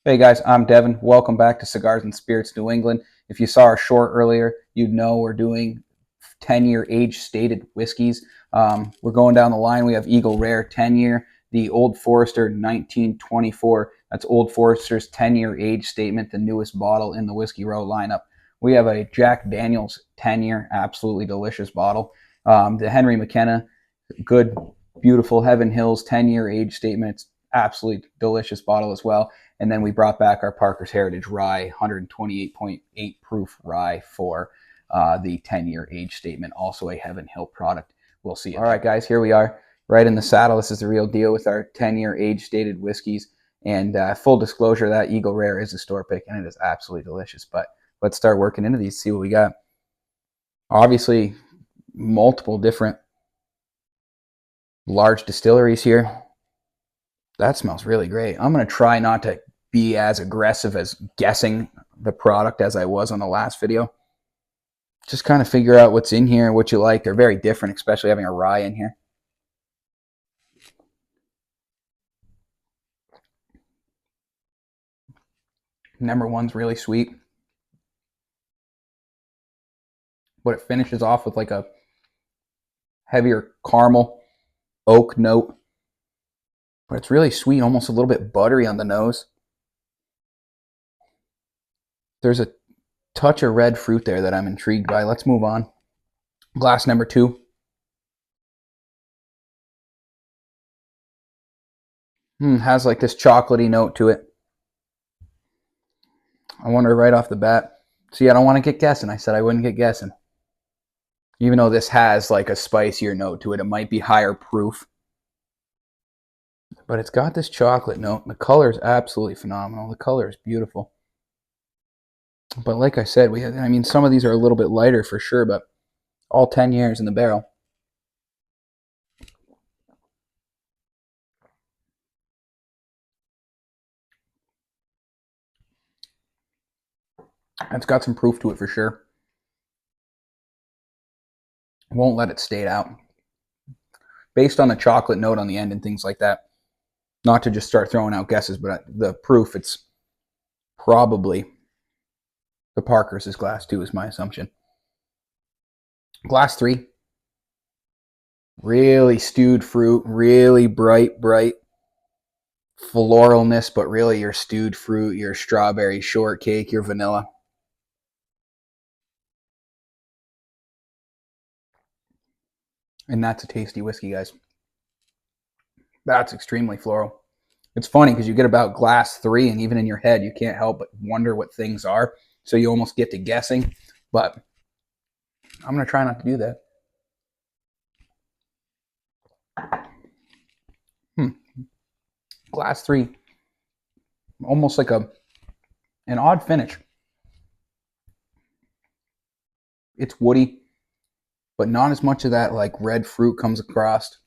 Hey guys, I'm Devin. Welcome back to Cigars and Spirits New England. If you saw our short earlier, you'd know we're doing 10-year age stated whiskeys. We're going down the line. We have Eagle Rare 10-year, the Old Forester 1924. That's Old Forester's 10-year age statement, the newest bottle in the Whiskey Row lineup. We have a Jack Daniel's 10-year, absolutely delicious bottle. The Henry McKenna, good, beautiful Heaven Hills 10-year age statement. It's absolutely delicious bottle as well. And then we brought back our Parker's Heritage Rye, 128.8 proof rye for the 10-year age statement, also a Heaven Hill product. We'll see. All right, guys, here we are, right in the saddle. This is the real deal with our 10-year age stated whiskeys. And full disclosure, that Eagle Rare is a store pick, and it is absolutely delicious. But let's start working into these, see what we got. Obviously, multiple different large distilleries here. That smells really great. I'm going to try not to be as aggressive as guessing the product as I was on the last video. Just kind of figure out what's in here, what you like. They're very different, especially having a rye in here. Number one's really sweet, but it finishes off with like a heavier caramel oak note. But it's really sweet, almost a little bit buttery on the nose. There's a touch of red fruit there that I'm intrigued by. Let's move on. Glass number two. Has like this chocolatey note to it. I wonder right off the bat. See, I don't want to get guessing. I said I wouldn't get guessing. Even though this has like a spicier note to it, it might be higher proof. But it's got this chocolate note. The color is absolutely phenomenal. The color is beautiful. But like I said, some of these are a little bit lighter for sure, but all 10 years in the barrel. It's got some proof to it for sure. Won't let it stay out. Based on the chocolate note on the end and things like that. Not to just start throwing out guesses, but the proof, it's probably the Parker's is glass 2 is my assumption. Glass 3. Really stewed fruit, really bright floralness, but really your stewed fruit, your strawberry shortcake, your vanilla. And that's a tasty whiskey, guys. That's extremely floral. It's funny because you get about glass 3, and even in your head, you can't help but wonder what things are. So you almost get to guessing. But I'm going to try not to do that. Glass 3, almost like an odd finish. It's woody, but not as much of that like red fruit comes across.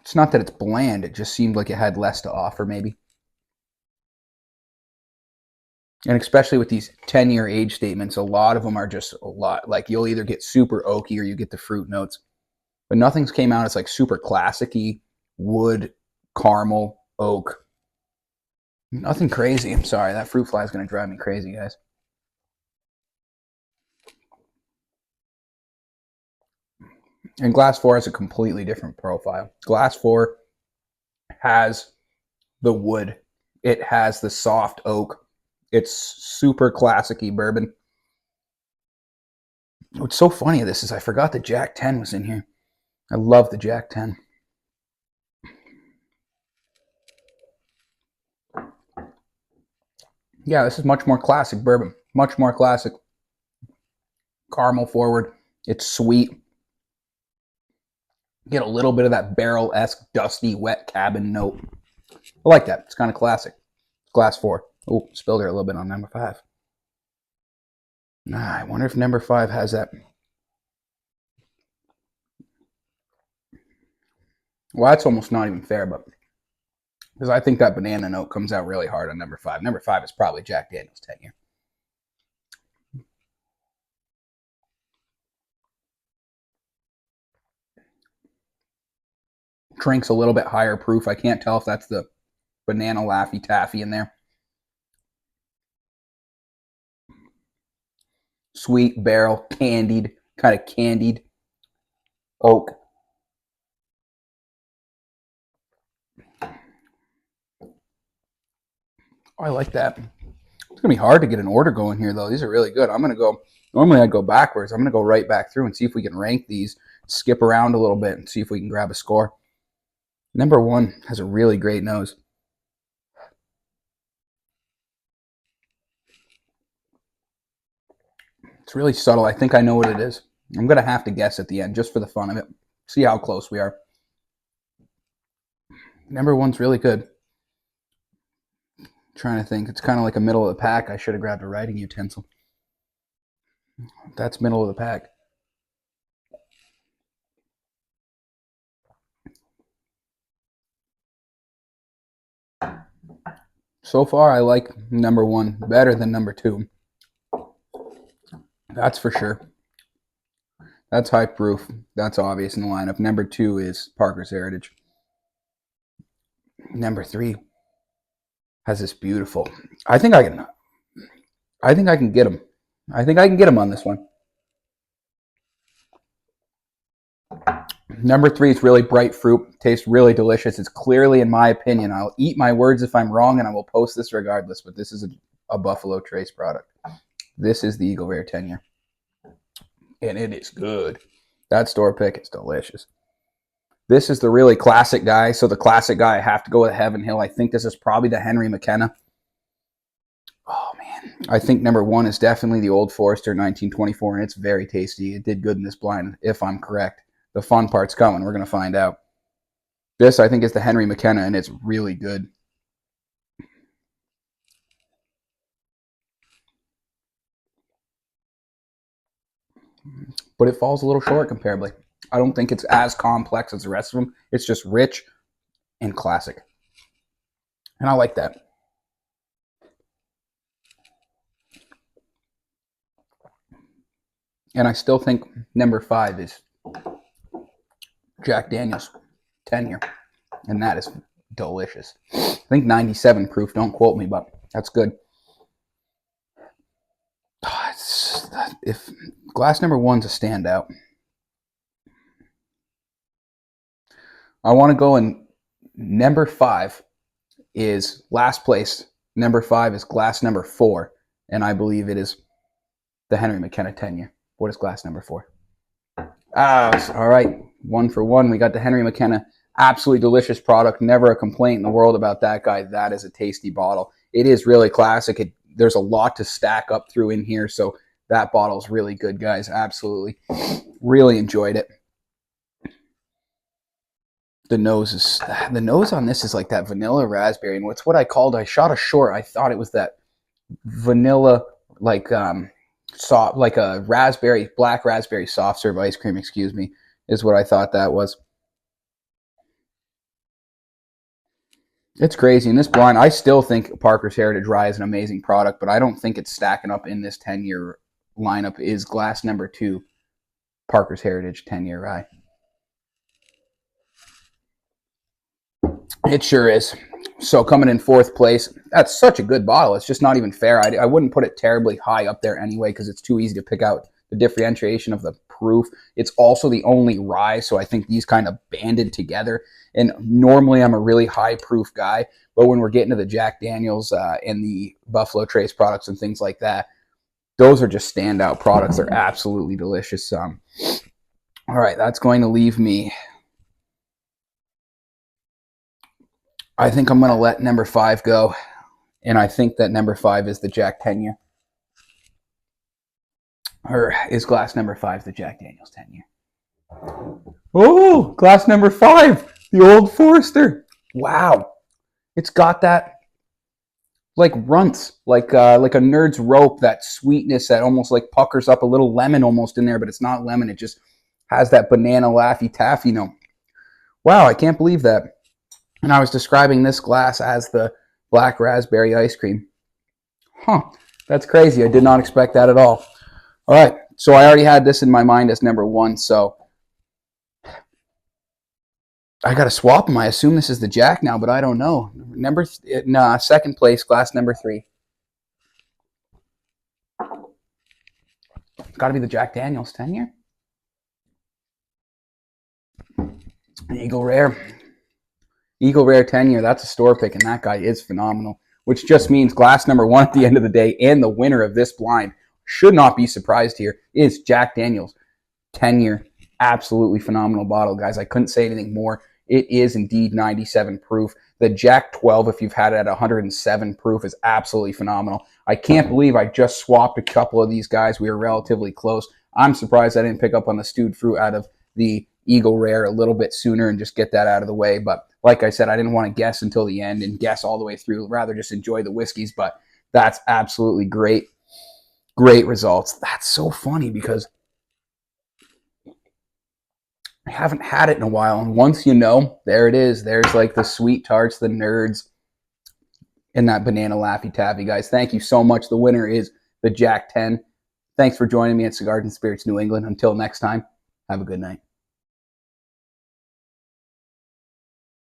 It's not that it's bland, it just seemed like it had less to offer maybe. And especially with these 10-year age statements, a lot of them are just a lot. Like you'll either get super oaky or you get the fruit notes. But nothing's came out as like super classic-y, wood, caramel, oak. Nothing crazy. I'm sorry, that fruit fly is going to drive me crazy, guys. And Glass 4 has a completely different profile. Glass 4 has the wood. It has the soft oak. It's super classic-y bourbon. What's so funny of this is I forgot the Jack 10 was in here. I love the Jack 10. Yeah, this is much more classic bourbon. Much more classic. Caramel forward. It's sweet. Get a little bit of that barrel-esque, dusty, wet cabin note. I like that. It's kind of classic. Glass 4. Oh, spilled it a little bit on number 5. I wonder if number 5 has that. Well, that's almost not even fair, but because I think that banana note comes out really hard on number 5. Number 5 is probably Jack Daniel's 10-year. Drink's a little bit higher proof. I can't tell if that's the banana Laffy Taffy in there. Sweet barrel, candied, kind of candied oak. Oh, I like that. It's going to be hard to get an order going here, though. These are really good. I'm going to go, normally I'd go backwards. I'm going to go right back through and see if we can rank these, skip around a little bit and see if we can grab a score. Number 1 has a really great nose. It's really subtle. I think I know what it is. I'm going to have to guess at the end just for the fun of it. See how close we are. Number 1's really good. Trying to think. It's kind of like a middle of the pack. I should have grabbed a writing utensil. That's middle of the pack. So far, I like number 1 better than number 2. That's for sure. That's high proof. That's obvious in the lineup. Number 2 is Parker's Heritage. Number 3 has this beautiful. I think I can get him. I think I can get him on this one. Number 3 is really bright fruit. Tastes really delicious. It's clearly, in my opinion, I'll eat my words if I'm wrong, and I will post this regardless, but this is a Buffalo Trace product. This is the Eagle Rare 10-year. And it is good. That store pick is delicious. This is the really classic guy. So the classic guy, I have to go with Heaven Hill. I think this is probably the Henry McKenna. Oh, man. I think number 1 is definitely the Old Forester 1924, and it's very tasty. It did good in this blind, if I'm correct. The fun part's coming. We're going to find out. This, I think, is the Henry McKenna, and it's really good. But it falls a little short comparably. I don't think it's as complex as the rest of them. It's just rich and classic. And I like that. And I still think number 5 is Jack Daniel's 10-year. And that is delicious. I think 97 proof. Don't quote me, but that's good. If glass number 1's a standout, I want to go in number 5 is last place. Number 5 is glass number 4, and I believe it is the Henry McKenna 10-year. What is glass number 4? All right. 1 for 1. We got the Henry McKenna. Absolutely delicious product. Never a complaint in the world about that guy. That is a tasty bottle. It is really classic. There's a lot to stack up through in here, so that bottle is really good, guys. Absolutely. Really enjoyed it. The nose on this is like that vanilla raspberry, and what's what I called, I shot a short. I thought it was that vanilla, like soft, like a raspberry, black raspberry soft serve ice cream, excuse me, is what I thought that was. It's crazy. In this blind, I still think Parker's Heritage Rye is an amazing product, but I don't think it's stacking up in this 10-year lineup. Is glass number 2 Parker's Heritage 10-year Rye. It sure is. So coming in 4th place, that's such a good bottle. It's just not even fair. I wouldn't put it terribly high up there anyway because it's too easy to pick out the differentiation of the proof. It's also the only rye, so I think these kind of banded together. And normally I'm a really high proof guy, but when we're getting to the Jack Daniels and the Buffalo Trace products and things like that, those are just standout products. They're absolutely delicious. All right, that's going to leave me. I think I'm going to let number 5 go, and I think that number 5 is the Jack 10-year. Or is glass number 5 the Jack Daniels 10-year? Oh, glass number 5, the Old Forester. Wow. It's got that like runts, like a Nerd's Rope, that sweetness that almost like puckers up a little lemon almost in there, but it's not lemon. It just has that banana Laffy Taffy note. Wow, I can't believe that. And I was describing this glass as the black raspberry ice cream. Huh, that's crazy. I did not expect that at all. All right, so I already had this in my mind as number 1, so I got to swap them. I assume this is the Jack now, but I don't know. Second place, glass number 3. Got to be the Jack Daniels 10-year. Eagle Rare. Eagle Rare 10-year. That's a store pick, and that guy is phenomenal, which just means glass number 1 at the end of the day, and the winner of this blind, should not be surprised here, is Jack Daniels 10-year. Absolutely phenomenal bottle, guys. I couldn't say anything more. It is indeed 97 proof. The Jack 12, if you've had it at 107 proof, is absolutely phenomenal. I can't believe I just swapped a couple of these guys. We were relatively close. I'm surprised I didn't pick up on the stewed fruit out of the Eagle Rare a little bit sooner and just get that out of the way. But like I said, I didn't want to guess until the end and guess all the way through. I'd rather just enjoy the whiskeys, but that's absolutely great. Great results. That's so funny because I haven't had it in a while. And once you know, there it is. There's like the sweet tarts, the nerds, and that banana Laffy Taffy, guys. Thank you so much. The winner is the Jack 10. Thanks for joining me at Cigars and Spirits New England. Until next time, have a good night.